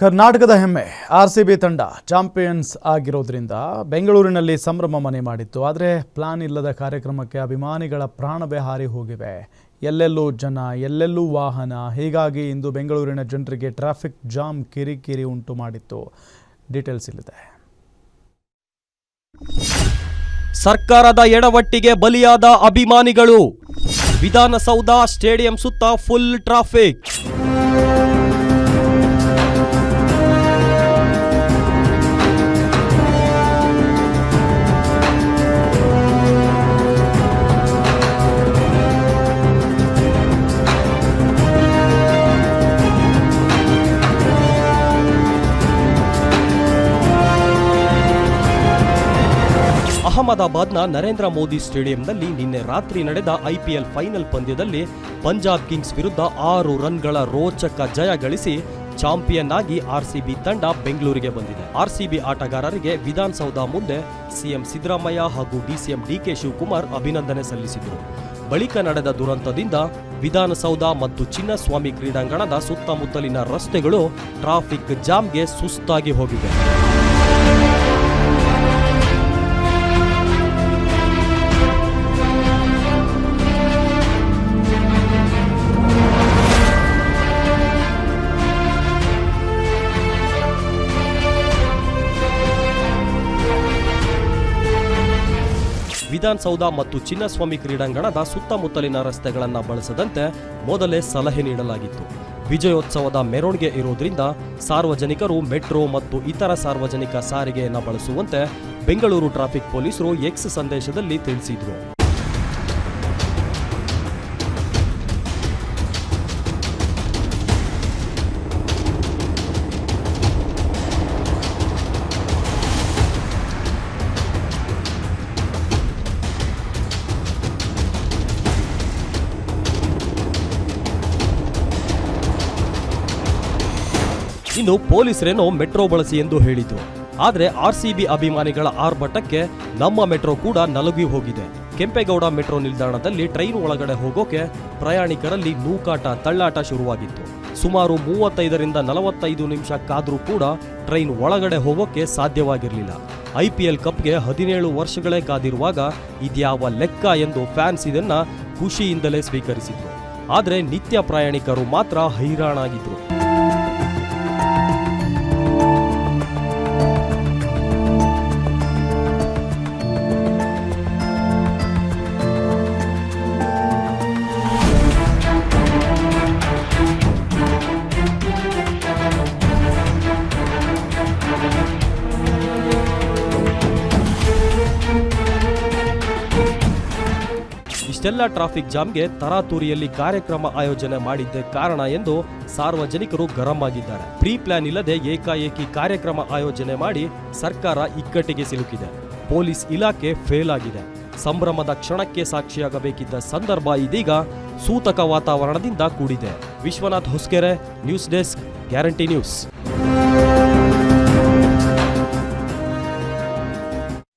ಕರ್ನಾಟಕದ ಹೆಮ್ಮೆ ಆರ್ಸಿಬಿ ತಂಡ ಚಾಂಪಿಯನ್ಸ್ ಆಗಿರೋದ್ರಿಂದ ಬೆಂಗಳೂರಿನಲ್ಲಿ ಸಂಭ್ರಮ ಮನೆ ಮಾಡಿತ್ತು. ಆದರೆ ಪ್ಲಾನ್ ಇಲ್ಲದ ಕಾರ್ಯಕ್ರಮಕ್ಕೆ ಅಭಿಮಾನಿಗಳ ಪ್ರಾಣವೇ ಹಾರಿ ಹೋಗಿವೆ. ಎಲ್ಲೆಲ್ಲೂ ಜನ, ಎಲ್ಲೆಲ್ಲೂ ವಾಹನ. ಹೀಗಾಗಿ ಇಂದು ಬೆಂಗಳೂರಿನ ಜನರಿಗೆ ಟ್ರಾಫಿಕ್ ಜಾಮ್ ಕಿರಿಕಿರಿ ಉಂಟು ಮಾಡಿತ್ತು. ಡೀಟೇಲ್ಸ್ ಇಲ್ಲಿದೆ. ಸರ್ಕಾರದ ಎಡವಟ್ಟಿಗೆ ಬಲಿಯಾದ ಅಭಿಮಾನಿಗಳು. ವಿಧಾನಸೌಧ ಸ್ಟೇಡಿಯಂ ಸುತ್ತ ಫುಲ್ ಟ್ರಾಫಿಕ್. ಅಹಮದಾಬಾದ್ನ ನರೇಂದ್ರ ಮೋದಿ ಸ್ಟೇಡಿಯಂನಲ್ಲಿ ನಿನ್ನೆ ರಾತ್ರಿ ನಡೆದ ಐಪಿಎಲ್ ಫೈನಲ್ ಪಂದ್ಯದಲ್ಲಿ ಪಂಜಾಬ್ ಕಿಂಗ್ಸ್ ವಿರುದ್ಧ 6 ರನ್ಗಳ ರೋಚಕ ಜಯ ಗಳಿಸಿ ಚಾಂಪಿಯನ್ ಆಗಿ ಆರ್ಸಿಬಿ ತಂಡ ಬೆಂಗಳೂರಿಗೆ ಬಂದಿದೆ. ಆರ್ಸಿಬಿ ಆಟಗಾರರಿಗೆ ವಿಧಾನಸೌಧ ಮುಂದೆ ಸಿಎಂ ಸಿದ್ದರಾಮಯ್ಯ ಹಾಗೂ ಡಿಸಿಎಂ ಡಿಕೆ ಶಿವಕುಮಾರ್ ಅಭಿನಂದನೆ ಸಲ್ಲಿಸಿದರು. ಬಳಿಕ ನಡೆದ ದುರಂತದಿಂದ ವಿಧಾನಸೌಧ ಮತ್ತು ಚಿನ್ನಸ್ವಾಮಿ ಕ್ರೀಡಾಂಗಣದ ಸುತ್ತಮುತ್ತಲಿನ ರಸ್ತೆಗಳು ಟ್ರಾಫಿಕ್ ಜಾಮ್ಗೆ ಸುಸ್ತಾಗಿ ಹೋಗಿವೆ. ವಿಧಾನಸೌಧ ಮತ್ತು ಚಿನ್ನಸ್ವಾಮಿ ಕ್ರೀಡಾಂಗಣದ ಸುತ್ತಮುತ್ತಲಿನ ರಸ್ತೆಗಳನ್ನು ಬಳಸದಂತೆ ಮೊದಲೇ ಸಲಹೆ ನೀಡಲಾಗಿತ್ತು. ವಿಜಯೋತ್ಸವದ ಮೆರವಣಿಗೆ ಇರೋದ್ರಿಂದ ಸಾರ್ವಜನಿಕರು ಮೆಟ್ರೋ ಮತ್ತು ಇತರ ಸಾರ್ವಜನಿಕ ಸಾರಿಗೆಯನ್ನು ಬಳಸುವಂತೆ ಬೆಂಗಳೂರು ಟ್ರಾಫಿಕ್ ಪೊಲೀಸರು ಎಕ್ಸ್ ಸಂದೇಶದಲ್ಲಿ ತಿಳಿಸಿದ್ರು. ಇನ್ನು ಪೊಲೀಸರೇನೋ ಮೆಟ್ರೋ ಬಳಸಿ ಎಂದು ಹೇಳಿದ್ರು. ಆದರೆ ಆರ್ಸಿಬಿ ಅಭಿಮಾನಿಗಳ ಆರ್ಭಟಕ್ಕೆ ನಮ್ಮ ಮೆಟ್ರೋ ಕೂಡ ನಲುಗಿ ಹೋಗಿದೆ. ಕೆಂಪೇಗೌಡ ಮೆಟ್ರೋ ನಿಲ್ದಾಣದಲ್ಲಿ ಟ್ರೈನ್ ಒಳಗಡೆ ಹೋಗೋಕೆ ಪ್ರಯಾಣಿಕರಲ್ಲಿ ನೂಕಾಟ, ತಳ್ಳಾಟ ಶುರುವಾಗಿತ್ತು. ಸುಮಾರು 35ರಿಂದ 45 ನಿಮಿಷ ಕಾದ್ರೂ ಕೂಡ ಟ್ರೈನ್ ಒಳಗಡೆ ಹೋಗೋಕೆ ಸಾಧ್ಯವಾಗಿರಲಿಲ್ಲ. ಐಪಿಎಲ್ ಕಪ್ಗೆ 17 ವರ್ಷಗಳೇ ಕಾದಿರುವಾಗ ಇದ್ಯಾವ ಲೆಕ್ಕ ಎಂದು ಫ್ಯಾನ್ಸ್ ಇದನ್ನ ಖುಷಿಯಿಂದಲೇ ಸ್ವೀಕರಿಸಿದ್ರು. ಆದರೆ ನಿತ್ಯ ಪ್ರಯಾಣಿಕರು ಮಾತ್ರ ಹೈರಾಣಾಗಿದ್ರು. ಇಷ್ಟೆಲ್ಲ ಟ್ರಾಫಿಕ್ ಜಾಮ್ಗೆ ತರಾತುರಿಯಲ್ಲಿ ಕಾರ್ಯಕ್ರಮ ಆಯೋಜನೆ ಮಾಡಿದ್ದೇ ಕಾರಣ ಎಂದು ಸಾರ್ವಜನಿಕರು ಗರಂ ಆಗಿದ್ದಾರೆ. ಪ್ರೀ ಪ್ಲಾನ್ ಇಲ್ಲದೆ ಏಕಾಏಕಿ ಕಾರ್ಯಕ್ರಮ ಆಯೋಜನೆ ಮಾಡಿ ಸರ್ಕಾರ ಇಕ್ಕಟ್ಟಿಗೆ ಸಿಲುಕಿದೆ. ಪೊಲೀಸ್ ಇಲಾಖೆ ಫೇಲ್ ಆಗಿದೆ. ಸಂಭ್ರಮದ ಕ್ಷಣಕ್ಕೆ ಸಾಕ್ಷಿಯಾಗಬೇಕಿದ್ದ ಸಂದರ್ಭ ಇದೀಗ ಸೂತಕ ವಾತಾವರಣದಿಂದ ಕೂಡಿದೆ. Vishwanath Hosakere, news desk, guarantee news.